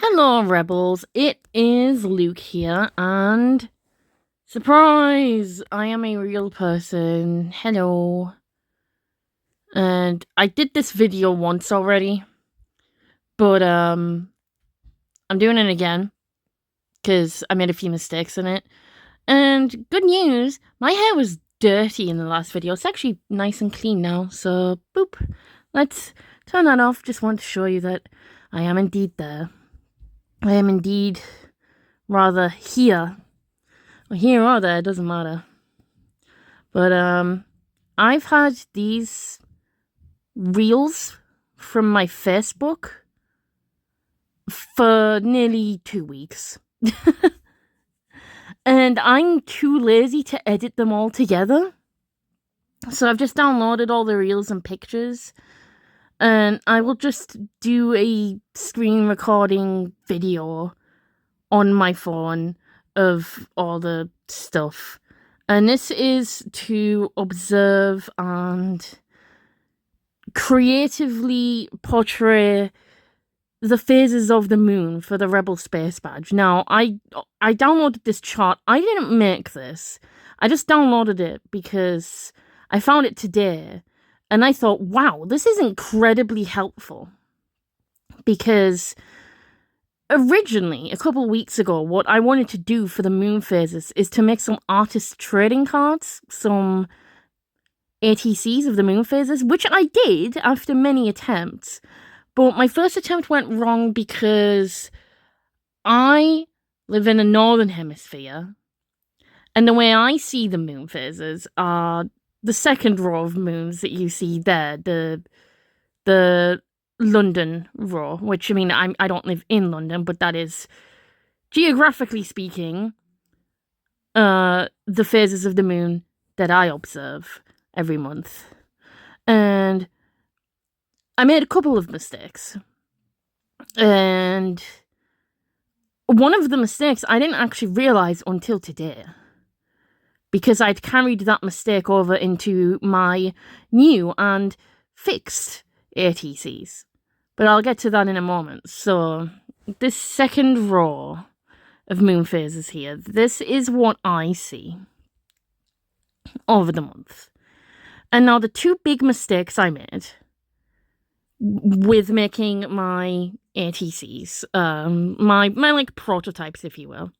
Hello, Rebels. It is Luke here, and surprise! I am a real person. Hello. And I did this video once already, but I'm doing it again because I made a few mistakes in it. And good news, my hair was dirty in the last video. It's actually nice and clean now. So boop. Let's turn that off. Just want to show you that I am indeed there. I am indeed rather here. Well, here or there, it doesn't matter. But I've had these reels from my Facebook for nearly 2 weeks. And I'm too lazy to edit them all together. So I've just downloaded all the reels and pictures. And I will just do a screen recording video on my phone of all the stuff. And this is to observe and creatively portray the phases of the moon for the Rebel Space Badge. Now, I downloaded this chart. I didn't make this. I just downloaded it because I found it today. And I thought, wow, this is incredibly helpful. Because originally, a couple weeks ago, what I wanted to do for the moon phases is to make some artist trading cards, some ATCs of the moon phases, which I did after many attempts. But my first attempt went wrong because I live in the northern hemisphere, and the way I see the moon phases are the second row of moons that you see there, the London row, which, I mean, I don't live in London, but that is, geographically speaking, the phases of the moon that I observe every month. And I made a couple of mistakes. And one of the mistakes I didn't actually realize until today, because I'd carried that mistake over into my new and fixed ATCs. But I'll get to that in a moment. So, this second row of moon phases here, this is what I see over the month. And now the two big mistakes I made with making my ATCs, my like prototypes, if you will,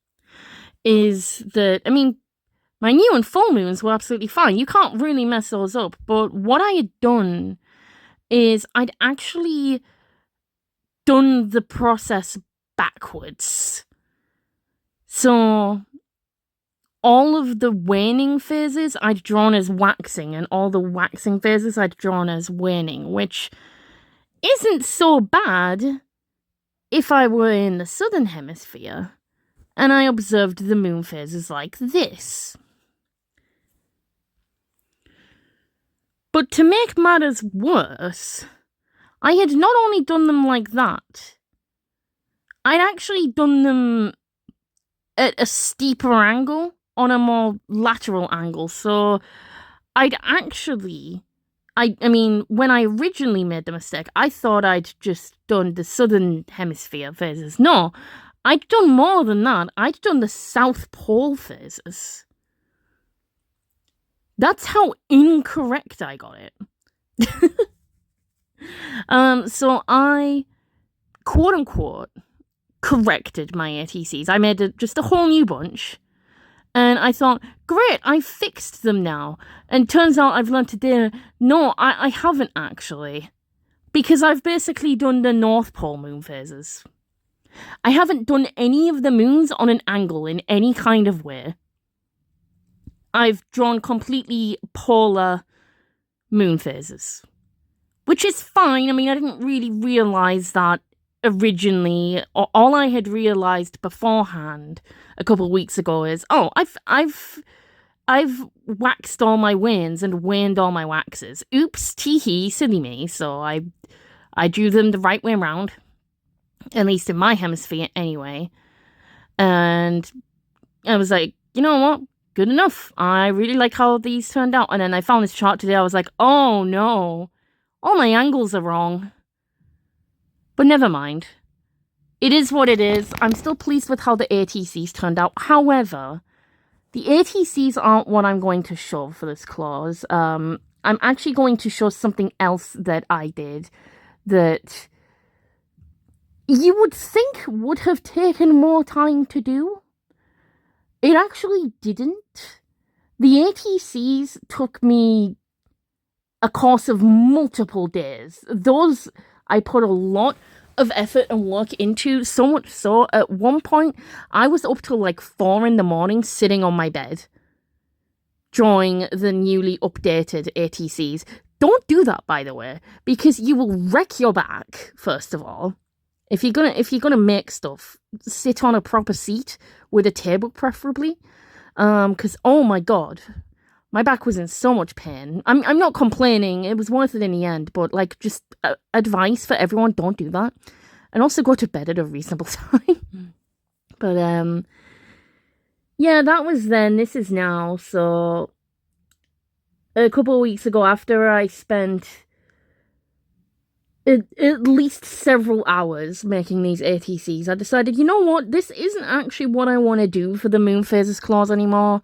is that, I mean, my new and full moons were absolutely fine. You can't really mess those up. But what I had done is I'd actually done the process backwards. So all of the waning phases I'd drawn as waxing, and all the waxing phases I'd drawn as waning, which isn't so bad if I were in the southern hemisphere and I observed the moon phases like this. But to make matters worse, I had not only done them like that, I'd actually done them at a steeper angle, on a more lateral angle. So I'd actually, I mean, when I originally made the mistake, I thought I'd just done the southern hemisphere phases. No, I'd done more than that. I'd done the South Pole phases. That's how incorrect I got it. So I, quote-unquote, corrected my ATCs. I made just a whole new bunch. And I thought, great, I fixed them now. And turns out I've learned today, no, I haven't actually. Because I've basically done the North Pole moon phases. I haven't done any of the moons on an angle in any kind of way. I've drawn completely polar moon phases. Which is fine. I mean, I didn't really realize that originally. All I had realized beforehand a couple of weeks ago is, oh, I've waxed all my wanes and waned all my waxes. Oops, tee-hee, silly me. So I drew them the right way around, at least in my hemisphere anyway. And I was like, you know what? Good enough. I really like how these turned out. And then I found this chart today. I was like, oh no, all my angles are wrong. But never mind. it is what it is. I'm still pleased with how the ATCs turned out. However, the ATCs aren't what I'm going to show for this clause. I'm actually going to show something else that I did that you would think would have taken more time to do. It actually didn't. The ATCs took me a course of multiple days. Those I put a lot of effort and work into, so much so at one point I was up till like 4 a.m. sitting on my bed drawing the newly updated ATCs. Don't do that, by the way, because you will wreck your back. First of all, if you're gonna make stuff, sit on a proper seat with a table, preferably. Because oh my god, my back was in so much pain. I'm not complaining. It was worth it in the end. But like, just advice for everyone: don't do that, and also go to bed at a reasonable time. But yeah, that was then. This is now. So a couple of weeks ago, after I spent at least several hours making these ATCs, I decided, you know what? This isn't actually what I want to do for the Moon Phases clause anymore.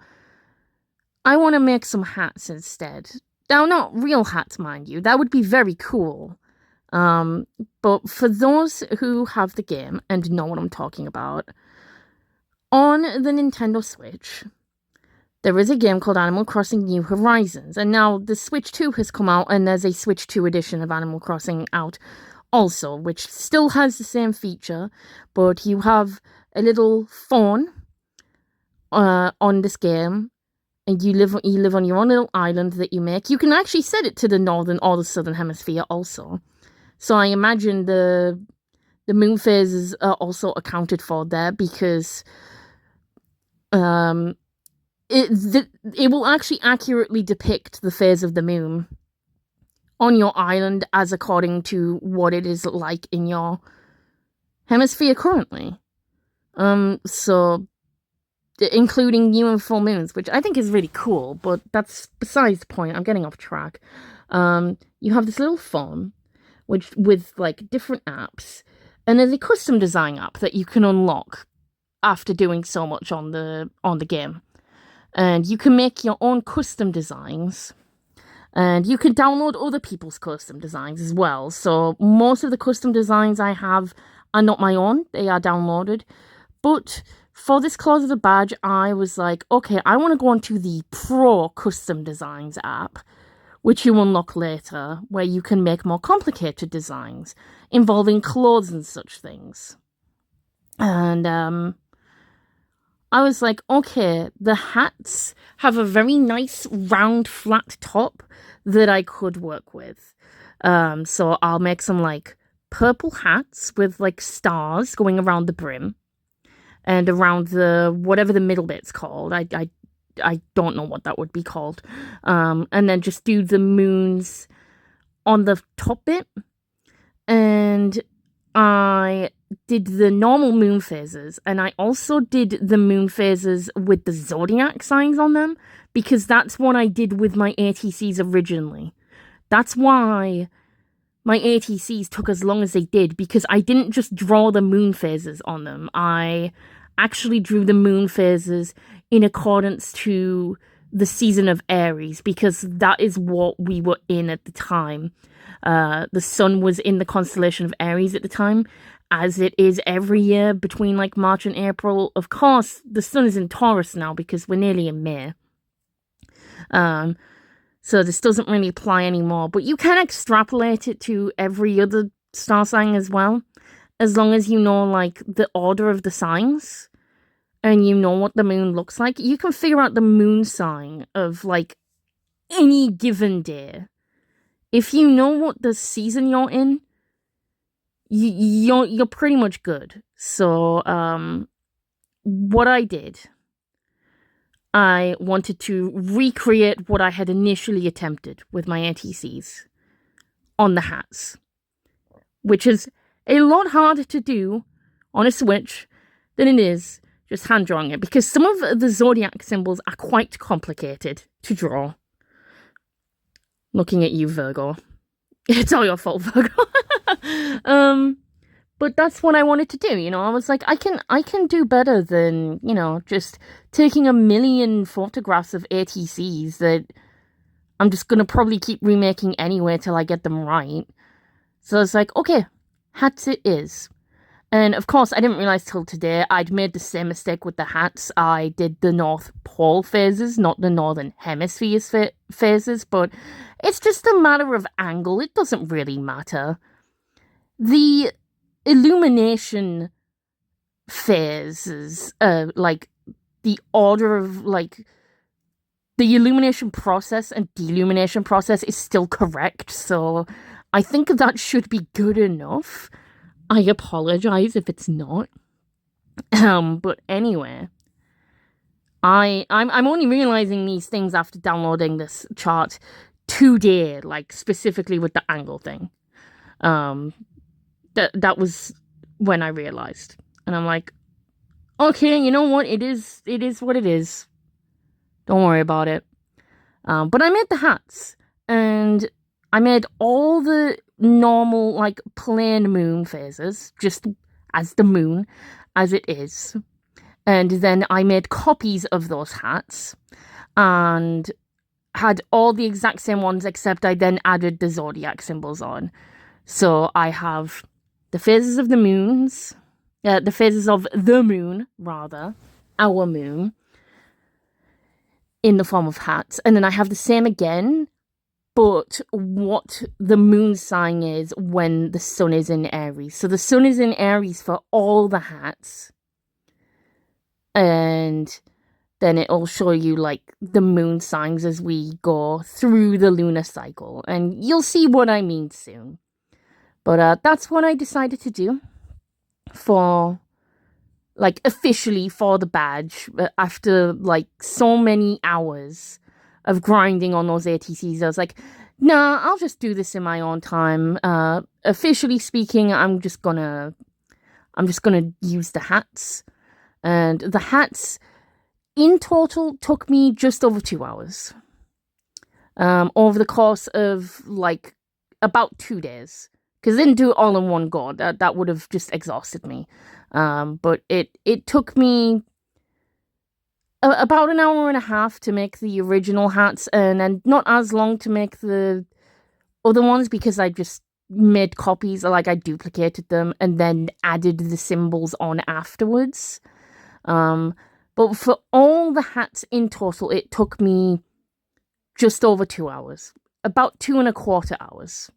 I want to make some hats instead. Now, not real hats, mind you. That would be very cool. But for those who have the game and know what I'm talking about, on the Nintendo Switch, there is a game called Animal Crossing New Horizons. And now the Switch 2 has come out, and there's a Switch 2 edition of Animal Crossing out also, which still has the same feature, but you have a little phone on this game, and you live on your own little island that you make. You can actually set it to the northern or the southern hemisphere also. So I imagine the moon phases are also accounted for there, because it will actually accurately depict the phase of the moon on your island as according to what it is like in your hemisphere currently. So including new and full moons, which I think is really cool, but that's besides the point. I'm getting off track. You have this little phone with like different apps, and there's a custom design app that you can unlock after doing so much on the game. And you can make your own custom designs, and you can download other people's custom designs as well. So most of the custom designs I have are not my own, they are downloaded. But for this clause of the badge, I was like, okay, I want to go onto the Pro Custom Designs app, which you unlock later, where you can make more complicated designs involving clothes and such things. And I was like, okay, the hats have a very nice round flat top that I could work with. So I'll make some like purple hats with like stars going around the brim and around the whatever the middle bit's called. I don't know what that would be called. And then just do the moons on the top bit. And I did the normal moon phases, and I also did the moon phases with the zodiac signs on them, because that's what I did with my ATCs originally. That's why my ATCs took as long as they did, because I didn't just draw the moon phases on them. I actually drew the moon phases in accordance to the season of Aries, because that is what we were in at the time. The sun was in the constellation of Aries at the time, as it is every year between like March and April. Of course, the sun is in Taurus now because we're nearly in May. So this doesn't really apply anymore, but you can extrapolate it to every other star sign as well, as long as you know like the order of the signs and you know what the moon looks like. You can figure out the moon sign of like any given day. If you know what the season you're in, you're pretty much good. So what I did, I wanted to recreate what I had initially attempted with my ATCs on the hats, which is a lot harder to do on a Switch than it is just hand drawing it, because some of the zodiac symbols are quite complicated to draw. Looking at you, Virgo. It's all your fault, Virgo. But that's what I wanted to do, you know. I was like, I can do better than, you know, just taking a million photographs of ATCs that I'm just gonna probably keep remaking anyway till I get them right. So it's like, okay, hats it is. And of course, I didn't realize till today I'd made the same mistake with the hats. I did the North Pole phases, not the Northern Hemisphere phases, but it's just a matter of angle. It doesn't really matter. The illumination phases, like the order of, like, the illumination process and delumination process is still correct, so I think that should be good enough. I apologize if it's not. But anyway, I'm only realizing these things after downloading this chart today, like specifically with the angle thing. That was when I realized, and I'm like, okay, you know what? It is what it is. Don't worry about it. But I made the hats, and I made all the normal, like, plain moon phases, just as the moon, as it is. And then I made copies of those hats, and had all the exact same ones, except I then added the zodiac symbols on. So I have the phases of the moons, the phases of the moon, rather, our moon, in the form of hats. And then I have the same again, but what the moon sign is when the sun is in Aries. So the sun is in Aries for all the hats. And then it'll show you, like, the moon signs as we go through the lunar cycle. And you'll see what I mean soon. But that's what I decided to do for, like, officially for the badge. After, like, so many hours of grinding on those ATCs, I was like, nah, I'll just do this in my own time. Officially speaking, I'm just gonna use the hats. And the hats, in total, took me just over 2 hours. Over the course of, like, about 2 days. Because I didn't do it all in one go. That would have just exhausted me. But it took me about an hour and a half to make the original hats, and then not as long to make the other ones, because I just made copies, like I duplicated them and then added the symbols on afterwards. But for all the hats in total, it took me just over 2 hours, about 2.25 hours.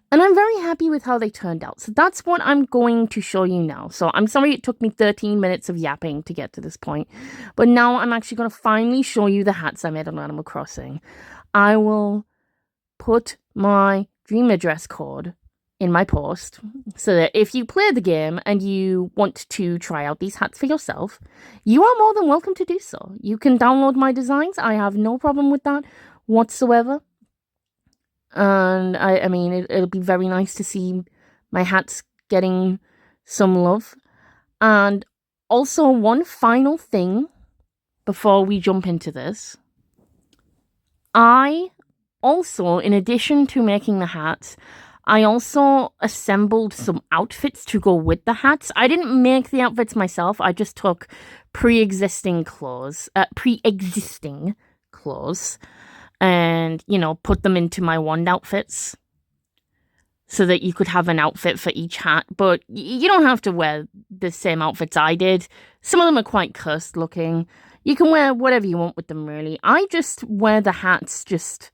And I'm very happy with how they turned out. So that's what I'm going to show you now. So I'm sorry it took me 13 minutes of yapping to get to this point. But now I'm actually going to finally show you the hats I made on Animal Crossing. I will put my Dream Address code in my post, so that if you play the game and you want to try out these hats for yourself, you are more than welcome to do so. You can download my designs. I have no problem with that whatsoever. And I mean, it'll be very nice to see my hats getting some love. And also, one final thing before we jump into this. I also, in addition to making the hats, I also assembled some outfits to go with the hats. I didn't make the outfits myself. I just took pre-existing clothes, and, you know, put them into my wand outfits so that you could have an outfit for each hat. But you don't have to wear the same outfits I did. Some of them are quite cursed looking. You can wear whatever you want with them, really. I just wear the hats just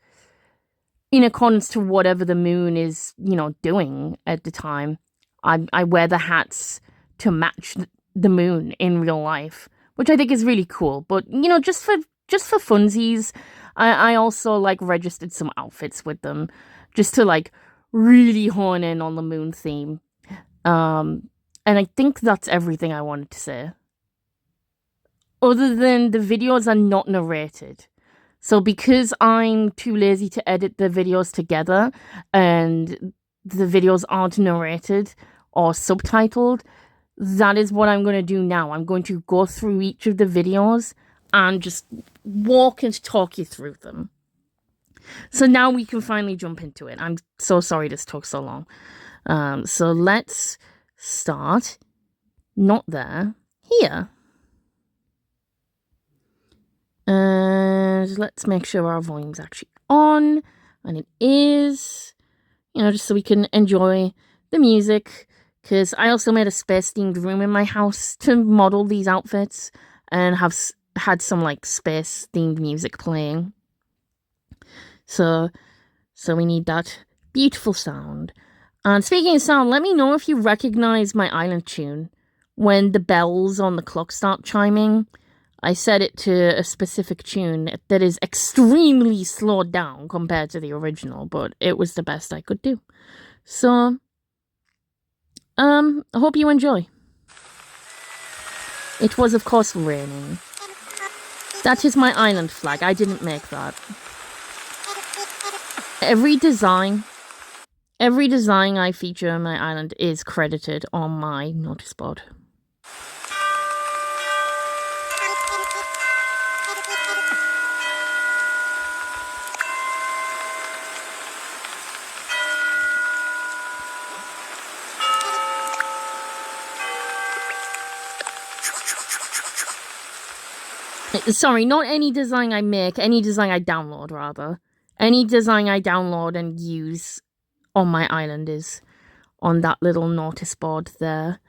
in accordance to whatever the moon is, you know, doing at the time. I wear the hats to match the moon in real life, which I think is really cool. But, you know, just for funsies, I also, like, registered some outfits with them just to, like, really hone in on the moon theme. And I think that's everything I wanted to say. Other than the videos are not narrated. So because I'm too lazy to edit the videos together and the videos aren't narrated or subtitled, that is what I'm going to do now. I'm going to go through each of the videos and just walk and talk you through them. So now we can finally jump into it. I'm so sorry this took so long. So let's start. Not there. Here. And let's make sure our volume's actually on. And it is. Just so we can enjoy the music. Because I also made a space-themed room in my house to model these outfits. And had some, like, space-themed music playing. So we need that beautiful sound. And speaking of sound, let me know if you recognize my island tune. When the bells on the clock start chiming, I set it to a specific tune that is extremely slowed down compared to the original, but it was the best I could do. So, I hope you enjoy. It was, of course, raining. That is my island flag. I didn't make that. Every design I feature on my island is credited on my notice board. Sorry, not any design I make, any design I download, rather. Any design I download and use on my island is on that little notice board there.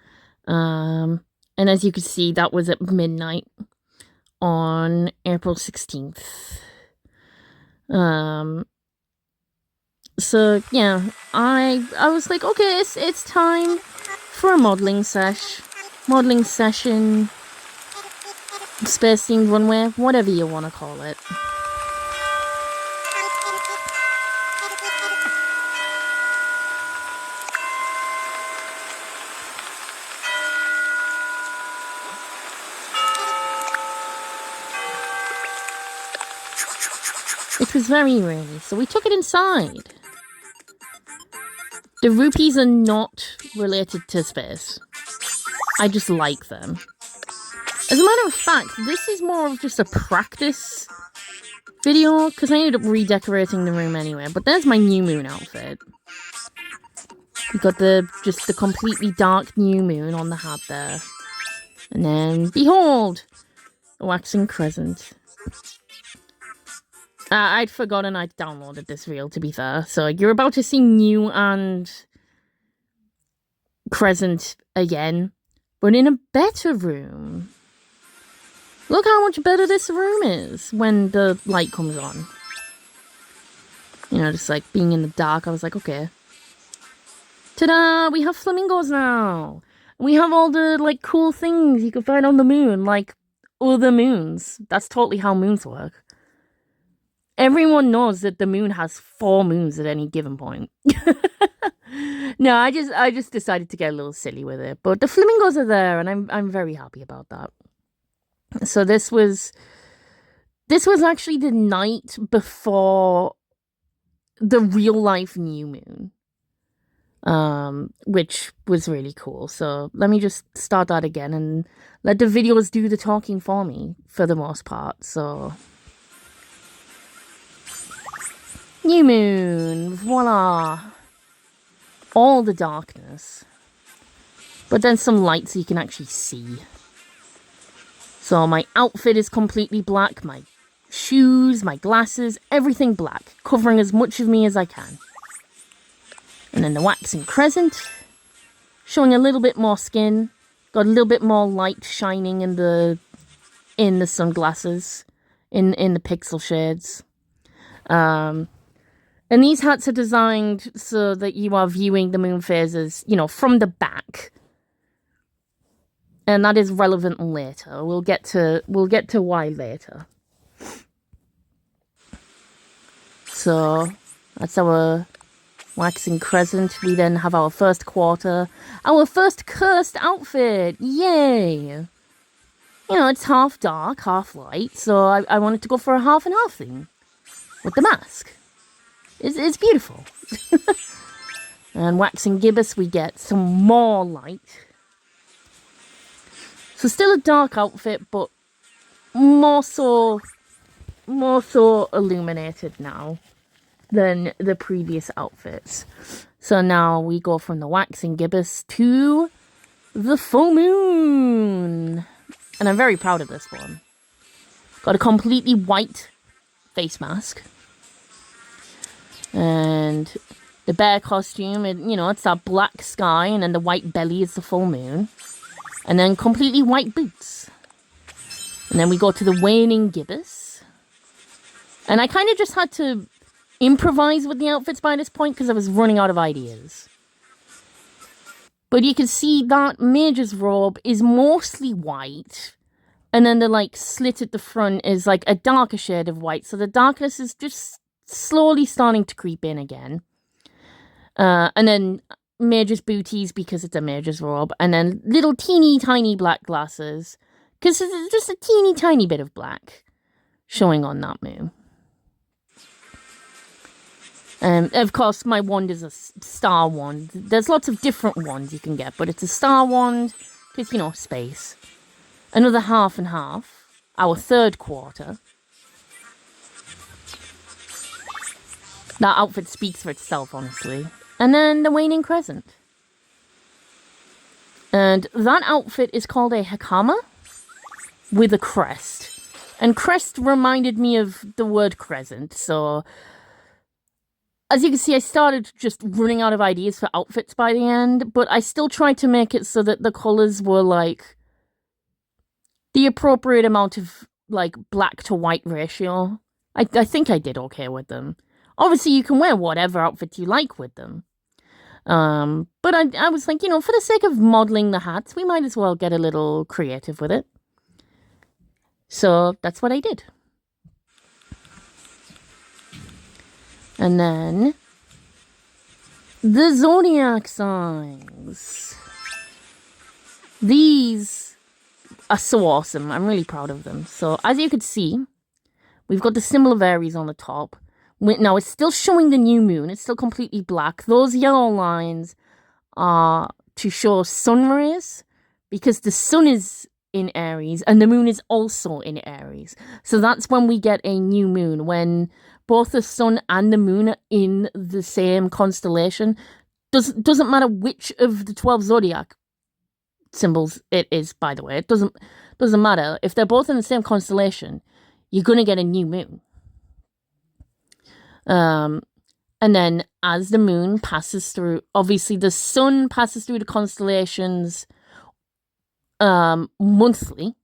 And as you can see, that was at midnight on April 16th. So, yeah, I was like, okay, it's time for a modeling session, space-themed runway, whatever you want to call it. It was very rainy, so we took it inside. The rupees are not related to space. I just like them. As a matter of fact, this is more of just a practice video, because I ended up redecorating the room anyway. But there's my new moon outfit. You got the completely dark new moon on the hat there. And then, behold! A waxing crescent. I'd forgotten I'd downloaded this reel, to be fair. So you're about to see new and crescent again, but in a better room. Look how much better this room is when the light comes on. Just like being in the dark, I was like, okay. Ta-da! We have flamingos now! We have all the, like, cool things you can find on the moon, like other moons. That's totally how moons work. Everyone knows that the moon has 4 moons at any given point. No, I just decided to get a little silly with it. But the flamingos are there, and I'm very happy about that. So this was actually the night before the real life new moon. Which was really cool. So let me just start that again and let the videos do the talking for me for the most part. So new moon, voila. All the darkness. But then some light so you can actually see. So my outfit is completely black, my shoes, my glasses, everything black, covering as much of me as I can. And then the waxing crescent, showing a little bit more skin, got a little bit more light shining in the sunglasses, in the pixel shades. And these hats are designed so that you are viewing the moon phases, from the back. And that is relevant later. We'll get to why later. So that's our waxing crescent. We then have our first quarter. Our first cursed outfit. Yay! It's half dark, half light. So I wanted to go for a half and half thing. With the mask. It's beautiful. And waxing gibbous, we get some more light. So still a dark outfit, but more so illuminated now than the previous outfits. So now we go from the waxing gibbous to the full moon. And I'm very proud of this one. Got a completely white face mask. And the bear costume, it's that black sky, and then the white belly is the full moon. And then completely white boots. And then we go to the waning gibbous. And I kind of just had to improvise with the outfits by this point because I was running out of ideas. But you can see that Mage's robe is mostly white. And then the, slit at the front is, a darker shade of white. So the darkness is just slowly starting to creep in again. And then Mage's booties because it's a Mage's robe. And then little teeny tiny black glasses. Because it's just a teeny tiny bit of black showing on that moon. Of course, my wand is a star wand. There's lots of different wands you can get, but it's a star wand because, space. Another half and half, our third quarter. That outfit speaks for itself, honestly. And then the waning crescent. And that outfit is called a hakama with a crest. And crest reminded me of the word crescent, so as you can see, I started just running out of ideas for outfits by the end, but I still tried to make it so that the colours were, the appropriate amount of, black to white ratio. I think I did okay with them. Obviously, you can wear whatever outfit you like with them. But I was like, for the sake of modelling the hats, we might as well get a little creative with it. So, that's what I did. And then the zodiac signs. These are so awesome. I'm really proud of them. So as you can see, we've got the symbol of Aries on the top. Now it's still showing the new moon. It's still completely black. Those yellow lines are to show sun rays because the sun is in Aries and the moon is also in Aries. So that's when we get a new moon, when both the sun and the moon are in the same constellation. Doesn't matter which of the 12 zodiac symbols it is, by the way. It doesn't matter. If they're both in the same constellation, you're going to get a new moon. And then as the moon passes through, obviously the sun passes through the constellations monthly,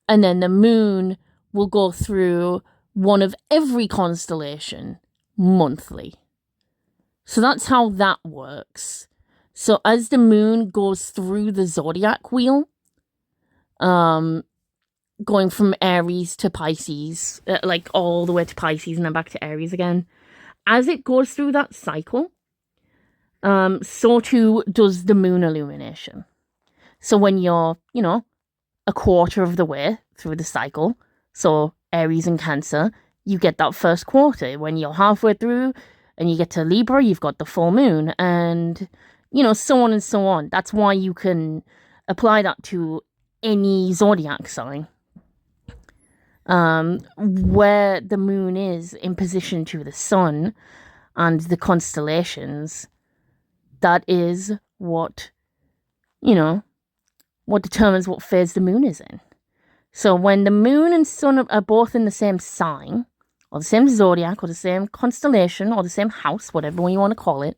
and then the moon will go through one of every constellation monthly. So that's how that works. So as the moon goes through the zodiac wheel, going from Aries to Pisces, all the way to Pisces and then back to Aries again, as it goes through that cycle, so too does the moon illumination. So when you're, a quarter of the way through the cycle, so Aries and Cancer, you get that first quarter. When you're halfway through and you get to Libra, you've got the full moon, and, so on and so on. That's why you can apply that to any zodiac sign. Where the moon is in position to the sun and the constellations, that is what, what determines what phase the moon is in. So when the moon and sun are both in the same sign, or the same zodiac, or the same constellation, or the same house, whatever you want to call it,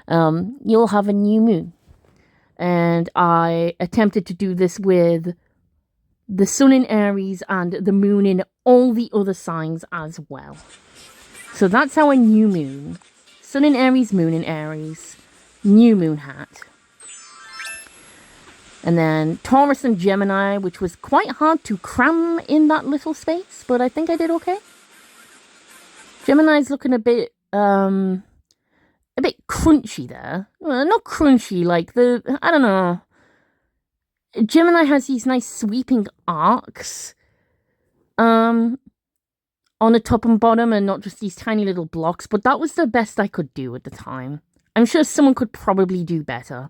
you'll have a new moon. And I attempted to do this with the sun in Aries and the moon in all the other signs as well. So that's our new moon. Sun in Aries, moon in Aries, new moon hat. And then Taurus and Gemini, which was quite hard to cram in that little space, but I think I did okay. Gemini's looking a bit crunchy there. Well, not crunchy, I don't know. Gemini has these nice sweeping arcs on the top and bottom, and not just these tiny little blocks, but that was the best I could do at the time. I'm sure someone could probably do better.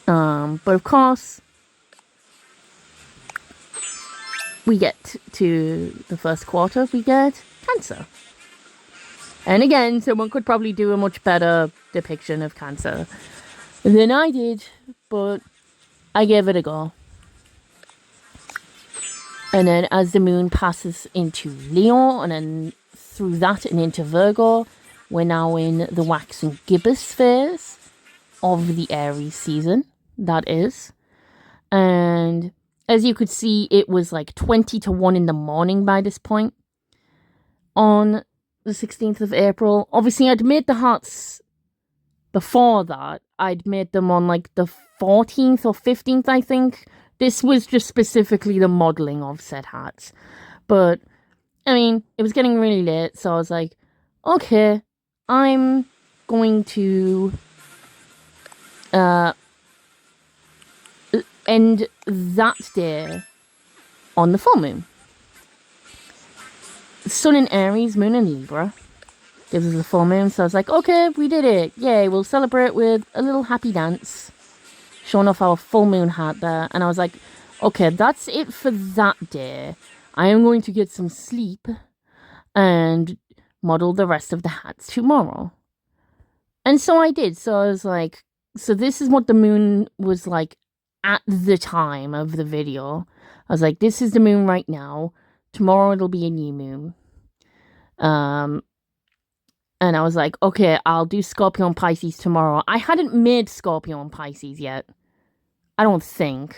But of course, we get to the first quarter, we get Cancer. And again, someone could probably do a much better depiction of Cancer. than I did, but I gave it a go. And then as the moon passes into Leo and then through that and into Virgo, we're now in the waxing gibbous phase of the Aries season, that is. And as you could see, it was like 20 to 1 in the morning by this point on the 16th of April. Obviously, I'd made the hearts before that. I'd made them on like the 14th or 15th, I think. This was just specifically the modelling of said hats. But, I mean, it was getting really late, so I was like, okay, I'm going to end that day on the full moon. Sun in Aries, moon in Libra gives us a full moon, so I was like, okay, we did it. Yay, we'll celebrate with a little happy dance, showing off our full moon hat there. And I was like, okay, that's it for that day. I am going to get some sleep and model the rest of the hats tomorrow. And so I did. So I was like, so this is what the moon was like at the time of the video. I was like, this is the moon right now. Tomorrow it'll be a new moon. And I was like, okay, I'll do Scorpio and Pisces tomorrow. I hadn't made Scorpio and Pisces yet. I don't think.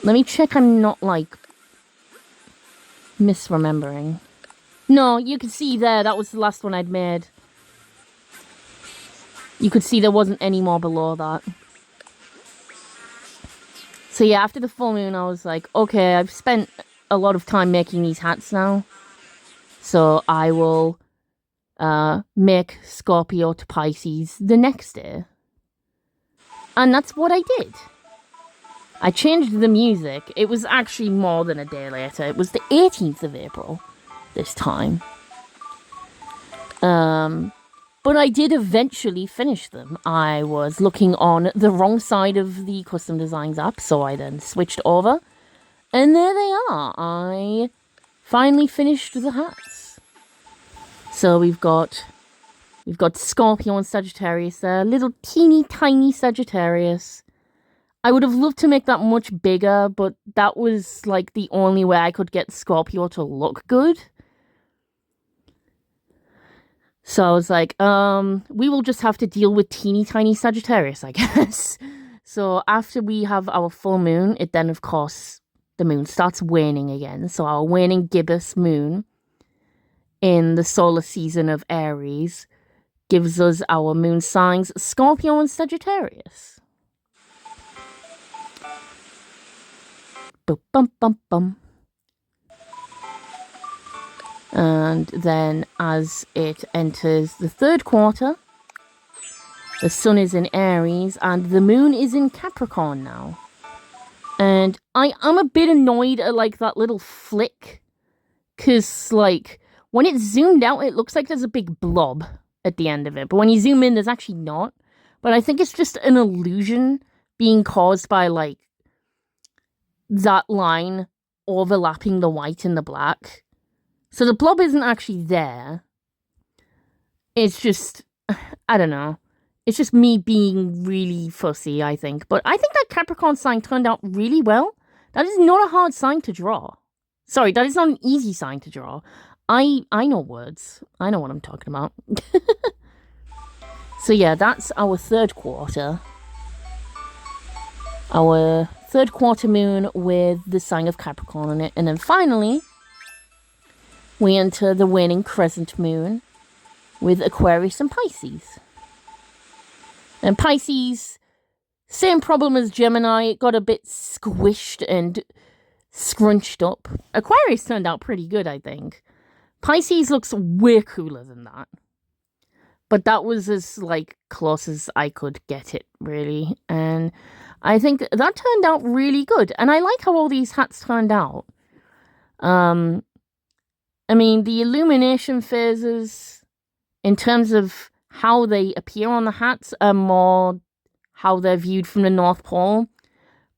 Let me check I'm not, like, misremembering. No, you can see there, that was the last one I'd made. You could see there wasn't any more below that. So yeah, after the full moon, I was like, okay, I've spent a lot of time making these hats now. So I will make Scorpio to Pisces the next day. And that's what I did. I changed the music. It was actually more than a day later. It was the 18th of April this time. But I did eventually finish them. I was looking on the wrong side of the Custom Designs app, so I then switched over. And there they are. I finally finished the hats. So we've got Scorpio and Sagittarius there. Little teeny tiny Sagittarius. I would have loved to make that much bigger, but that was like the only way I could get Scorpio to look good. So I was like, we will just have to deal with teeny tiny Sagittarius, I guess. So after we have our full moon, it then, of course, the moon starts waning again. So our waning gibbous moon in the solar season of Aries gives us our moon signs Scorpio and Sagittarius. Bum bum bum. And then as it enters the third quarter, the sun is in Aries and the moon is in Capricorn now. And I'm a bit annoyed at like that little flick, because like when it's zoomed out it looks like there's a big blob at the end of it, but when you zoom in there's actually not. But I think it's just an illusion being caused by like that line overlapping the white and the black. So the blob isn't actually there. It's just, I don't know. It's just me being really fussy, I think. But I think that Capricorn sign turned out really well. That is not a hard sign to draw. Sorry, that is not an easy sign to draw. I know words. I know what I'm talking about. So yeah, that's our third quarter. Our third quarter moon with the sign of Capricorn on it. And then finally, we enter the waning crescent moon with Aquarius and Pisces. And Pisces, same problem as Gemini, it got a bit squished and scrunched up. Aquarius turned out pretty good, I think. Pisces looks way cooler than that. But that was as like close as I could get it, really. And I think that turned out really good. And I like how all these hats turned out. I mean, the illumination phases, in terms of how they appear on the hats, are more how they're viewed from the North Pole.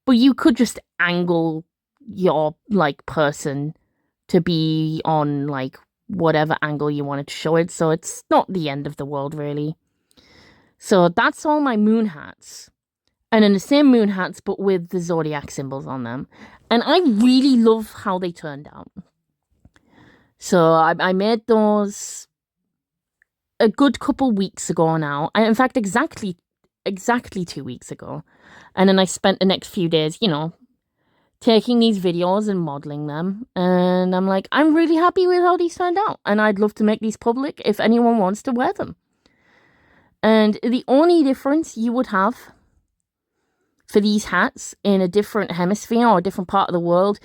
But you could just angle your, like, person to be on, like, whatever angle you wanted to show it. So it's not the end of the world, really. So that's all my moon hats. And then the same moon hats, but with the zodiac symbols on them. And I really love how they turned out. So I made those a good couple weeks ago now. In fact, exactly 2 weeks ago. And then I spent the next few days, taking these videos and modeling them. And I'm like, I'm really happy with how these turned out. And I'd love to make these public if anyone wants to wear them. And the only difference you would have for these hats in a different hemisphere or a different part of the world,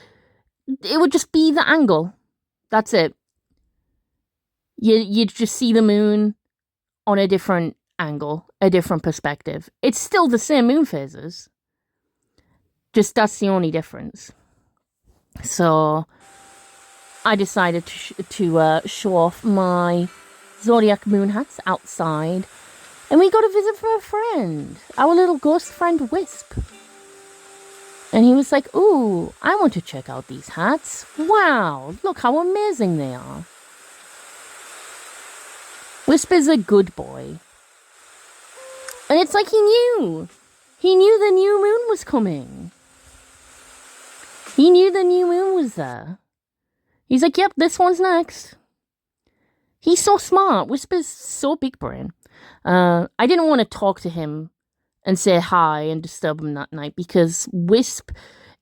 it would just be the angle. That's it. You'd just see the moon on a different angle, a different perspective. It's still the same moon phases. Just that's the only difference. So I decided to show off my zodiac moon hats outside. And we got a visit from a friend, our little ghost friend Wisp. And he was like, ooh, I want to check out these hats. Wow, look how amazing they are. Wisp is a good boy. And it's like he knew. He knew the new moon was coming. He knew the new moon was there. He's like, yep, this one's next. He's so smart. Wisp is so big brain. I didn't want to talk to him and say hi and disturb him that night because Wisp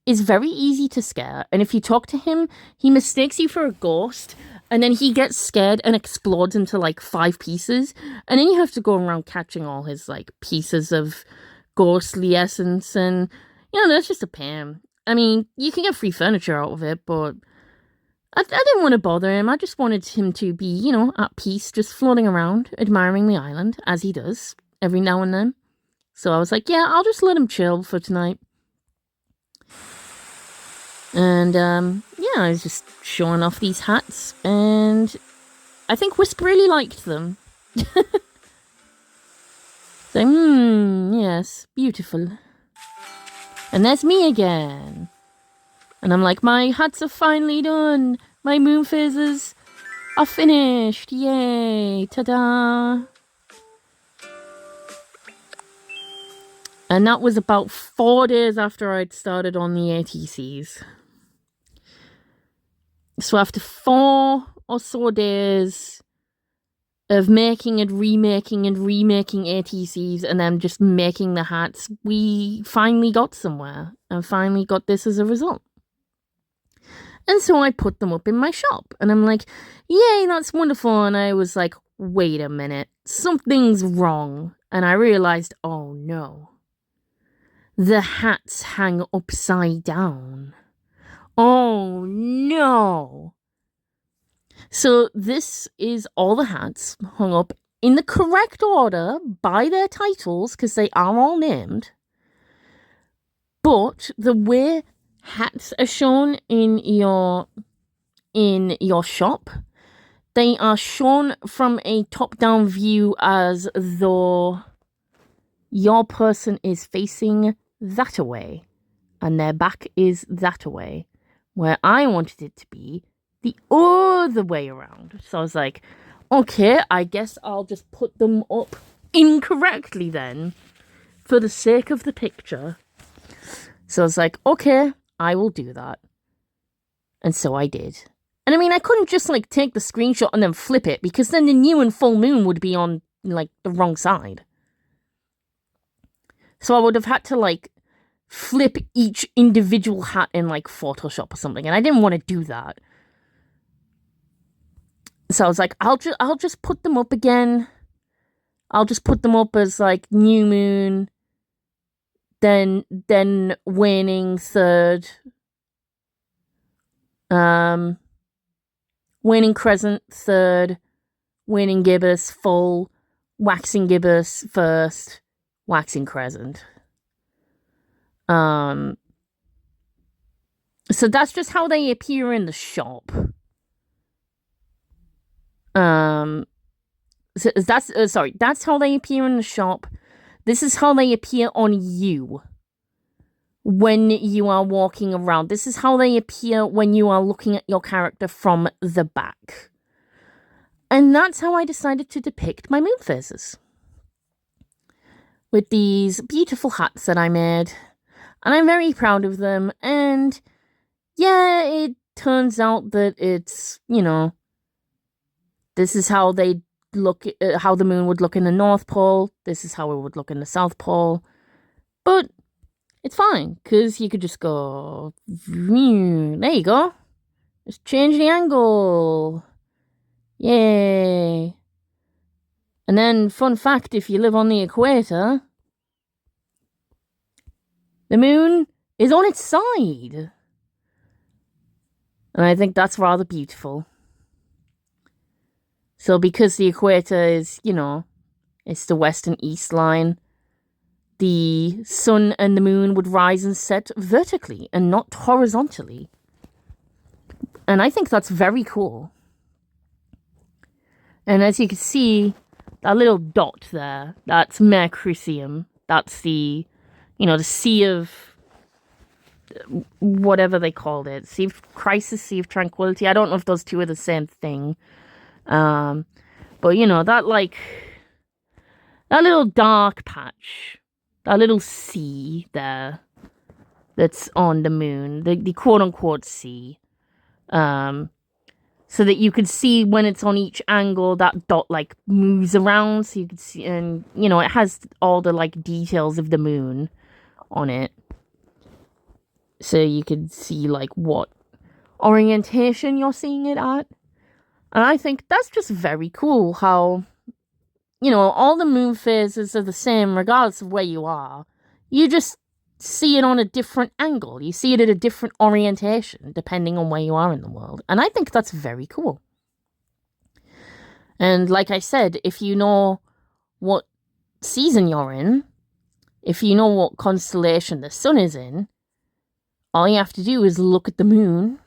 is very easy to scare. And if you talk to him, he mistakes you for a ghost. And then he gets scared and explodes into like 5 pieces. And then you have to go around catching all his like pieces of ghostly essence. And, that's just a pain. I mean, you can get free furniture out of it, but I didn't want to bother him. I just wanted him to be, at peace, just floating around, admiring the island, as he does every now and then. So I was like, yeah, I'll just let him chill for tonight. And, I was just showing off these hats, and I think Wisp really liked them. So, yes, beautiful. And there's me again. And I'm like, my hats are finally done. My moon phases are finished. Yay, ta-da. And that was about 4 days after I'd started on the ATCs. So after 4 or so days of making and remaking ATCs and then just making the hats, we finally got somewhere and finally got this as a result. And so I put them up in my shop and I'm like, yay, that's wonderful. And I was like, wait a minute, something's wrong. And I realized, oh no, the hats hang upside down. Oh no. So this is all the hats hung up in the correct order by their titles because they are all named. But the way hats are shown in your shop, they are shown from a top-down view as though your person is facing that away and their back is that away, where I wanted it to be the other way around. So I was like, okay, I guess I'll just put them up incorrectly then for the sake of the picture. So I was like, okay, I will do that. And so I did. And I mean, I couldn't just like take the screenshot and then flip it because then the new and full moon would be on like the wrong side. So I would have had to like flip each individual hat in like Photoshop or something. And I didn't want to do that. So I was like, I'll just put them up again. I'll just put them up as like new moon, then waning third, waning crescent third, waning gibbous full, waxing gibbous first, waxing crescent. So that's just how they appear in the shop. So that's how they appear in the shop. This is how they appear on you when you are walking around. This is how they appear when you are looking at your character from the back. And that's how I decided to depict my moon phases. with these beautiful hats that I made. And I'm very proud of them. And yeah, it turns out that it's, this is how they look, how the moon would look in the North Pole. This is how it would look in the South Pole. But it's fine, because you could just go, there you go. Just change the angle. Yay. And then, fun fact, if you live on the equator, the moon is on its side. And I think that's rather beautiful. So because the equator is, it's the west and east line, the sun and the moon would rise and set vertically and not horizontally. And I think that's very cool. And as you can see, that little dot there, that's Mercurium. That's the, the sea of whatever they called it. Sea of crisis, sea of tranquility. I don't know if those two are the same thing. But that little dark patch, that little sea there that's on the moon, the quote-unquote sea, so that you could see when it's on each angle, that dot moves around, so you could see, and it has all the details of the moon on it, so you could see what orientation you're seeing it at. And I think that's just very cool how, all the moon phases are the same regardless of where you are. You just see it on a different angle. You see it at a different orientation depending on where you are in the world. And I think that's very cool. And like I said, if you know what season you're in, if you know what constellation the sun is in, all you have to do is look at the moon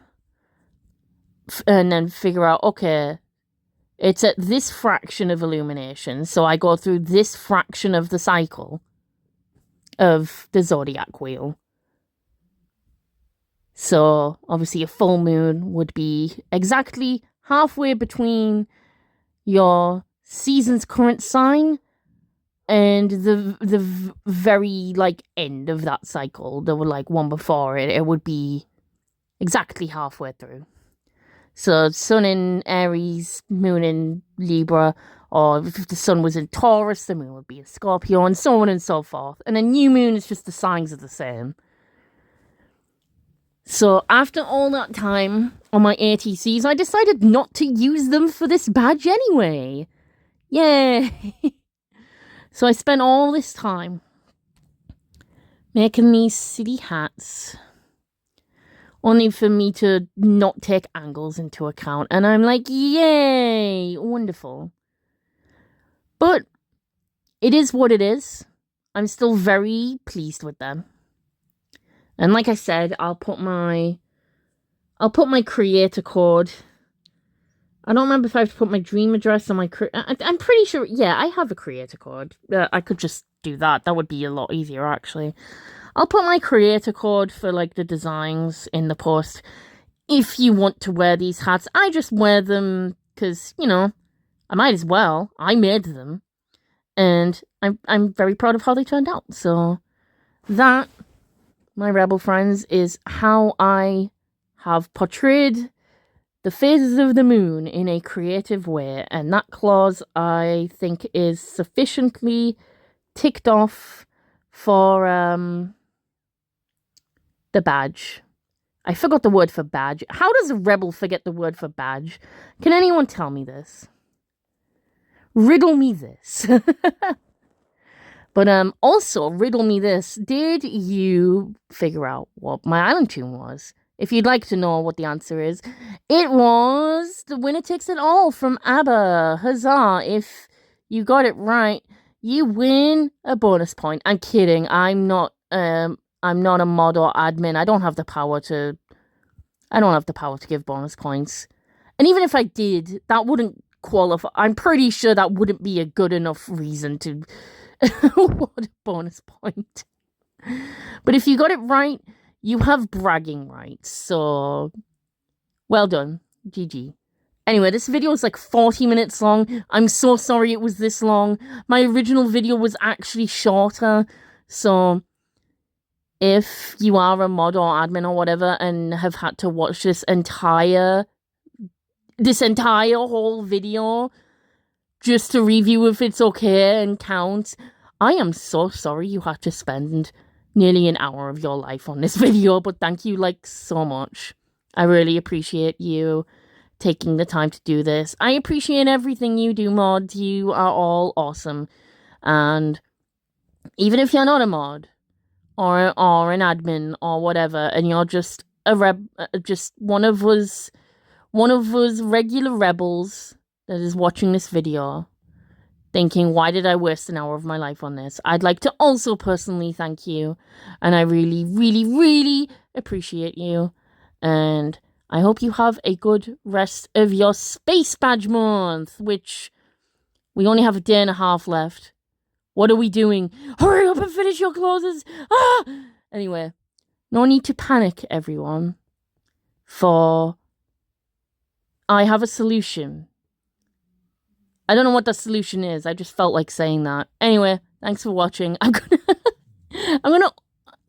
and then figure out, okay, it's at this fraction of illumination, so I go through this fraction of the cycle of the zodiac wheel. So obviously a full moon would be exactly halfway between your season's current sign and the very end of that cycle. There were one before it. It would be exactly halfway through. So sun in Aries, moon in Libra, or if the sun was in Taurus, the moon would be in Scorpio, and so on and so forth. And a new moon is just the signs are the same. So after all that time on my ATCs, I decided not to use them for this badge anyway. Yay! So I spent all this time making these silly hats, only for me to not take angles into account. And I'm like, yay, wonderful. But it is what it is. I'm still very pleased with them. And like I said, I'll put my creator code. I don't remember if I have to put my dream address on my... I'm pretty sure... Yeah, I have a creator code. I could just do that. That would be a lot easier, actually. I'll put my creator code for, the designs in the post. If you want to wear these hats, I just wear them because, I might as well. I made them. And I'm very proud of how they turned out. So that, my rebel friends, is how I have portrayed the phases of the moon in a creative way. And that clause, I think, is sufficiently ticked off for the badge. I forgot the word for badge. How does a rebel forget the word for badge? Can anyone tell me this? Riddle me this. But also, riddle me this. Did you figure out what my island tune was? If you'd like to know what the answer is, it was The Winner Takes It All from ABBA. Huzzah. If you got it right, you win a bonus point. I'm kidding. I'm not a mod or admin. I don't have the power to give bonus points. And even if I did, that wouldn't qualify. I'm pretty sure that wouldn't be a good enough reason to award a bonus point. But if you got it right, you have bragging rights. So, well done. GG. Anyway, this video is like 40 minutes long. I'm so sorry it was this long. My original video was actually shorter. So if you are a mod or admin or whatever and have had to watch this entire whole video just to review if it's okay and count, I am so sorry you had to spend nearly an hour of your life on this video, but thank you like so much. I really appreciate you taking the time to do this. I appreciate everything you do, mods. You are all awesome. And even if you're not a mod or an admin or whatever, and you're just just one of us regular rebels that is watching this video, thinking, why did I waste an hour of my life on this? I'd like to also personally thank you, and I really, really, really appreciate you, and I hope you have a good rest of your Space Badge month, which we only have a day and a half left. What are we doing? Hurry up and finish your clothes! Ah! Anyway, no need to panic, everyone, for I have a solution. I don't know what the solution is. I just felt like saying that. Anyway, thanks for watching. I'm gonna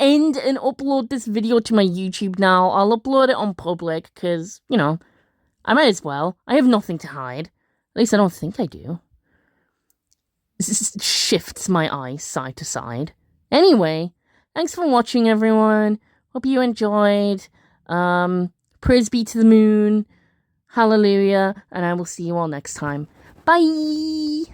end and upload this video to my YouTube now. I'll upload it on public because, you know, I might as well. I have nothing to hide. At least I don't think I do. This shifts my eyes side to side. Anyway, thanks for watching, everyone. Hope you enjoyed. Praise be to the moon. Hallelujah. And I will see you all next time. Bye!